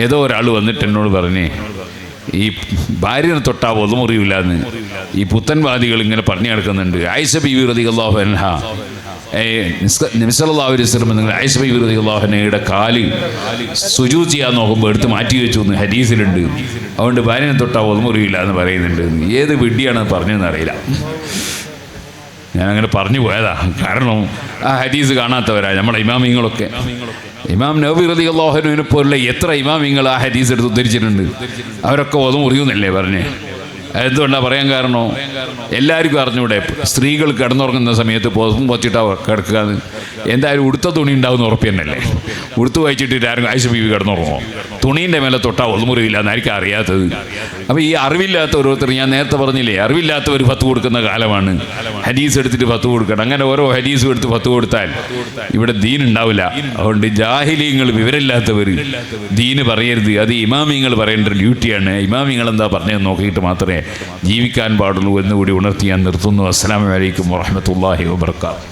ഏതോ ഒരാൾ വന്നിട്ട് എന്നോട് പറഞ്ഞേ, ഈ ഭാര്യനെ തൊട്ടാ ഒതുമുറിയില്ല എന്ന് ഈ പുത്തൻവാദികൾ ഇങ്ങനെ പറഞ്ഞു നടക്കുന്നുണ്ട്. ആയിഷ ബീവി റളിയല്ലാഹു അൻഹ, നബി സല്ലല്ലാഹു അലൈഹി വസല്ലം നിങ്ങൾ ആയിഷ ബീവി റളിയല്ലാഹു അൻഹയുടെ കാല് സുജൂദ് ചെയ്യാൻ നോക്കുമ്പോൾ എടുത്ത് മാറ്റി വെച്ചു എന്ന് ഹദീസിലുണ്ട്. അതുകൊണ്ട് ഭാര്യനെ തൊട്ടാ ഒതുമുറിയില്ല എന്ന് പറയുന്നുണ്ട്. ഏത് വിഡ്ഢിയാണ് പറഞ്ഞതെന്ന് അറിയില്ല. ഞാനങ്ങനെ പറഞ്ഞു പോയതാ. കാരണം ആ ഹദീസ് കാണാത്തവരാ നമ്മുടെ ഇമാമിങ്ങളൊക്കെ. ഇമാം നവവി റളിയല്ലാഹു അൻഹുവിനെ പോലുള്ള എത്ര ഇമാമിങ്ങൾ ആ ഹദീസ് എടുത്ത് ഉദ്ധരിച്ചിട്ടുണ്ട്. അവരൊക്കെ ഒതുമുറിയുന്നല്ലേ പറഞ്ഞേ. എന്തുകൊണ്ടാണ് പറയാൻ കാരണം? എല്ലാവർക്കും അറിഞ്ഞൂടെ സ്ത്രീകൾ കിടന്നുറങ്ങുന്ന സമയത്ത് പുതപ്പും പൊച്ചിട്ടാ കിടക്കുക. എന്തായാലും ഉടുത്ത തുണി ഉണ്ടാവുന്ന ഉറപ്പ് തന്നെയല്ലേ. ഉടുത്ത് വായിച്ചിട്ട് ആരും ആയിഷ ബീവി കിടന്നുറങ്ങുമോ? തുണീൻ്റെ മേലെ തൊട്ടാ ഒതുമുറിയില്ല എന്നായിരിക്കും അറിയാത്തത്. അപ്പോൾ ഈ അറിവില്ലാത്ത ഓരോരുത്തർ, ഞാൻ നേരത്തെ പറഞ്ഞില്ലേ, അറിവില്ലാത്തവർ ഫത്ത് കൊടുക്കുന്ന കാലമാണ്. ഹദീസ് എടുത്തിട്ട് ഫത്ത് കൊടുക്കണം. അങ്ങനെ ഓരോ ഹദീസും എടുത്ത് ഫത്ത് കൊടുത്താൽ ഇവിടെ ദീൻ ഉണ്ടാവില്ല. അതുകൊണ്ട് ജാഹിലീങ്ങൾ, വിവരമില്ലാത്തവർ ദീന് പറയരുത്. അത് ഇമാമിങ്ങൾ പറയേണ്ട ഒരു ഡ്യൂട്ടിയാണ്. ഇമാമിങ്ങൾ എന്താ പറഞ്ഞതെന്ന് നോക്കിയിട്ട് മാത്രമേ ജീവിക്കാൻ പാടുള്ളൂ എന്നുകൂടി ഉണർത്തി ഞാൻ നിർത്തുന്നു. അസ്സലാമു അലൈക്കും വറഹ്മത്തുള്ളാഹി വബറകാതുഹു.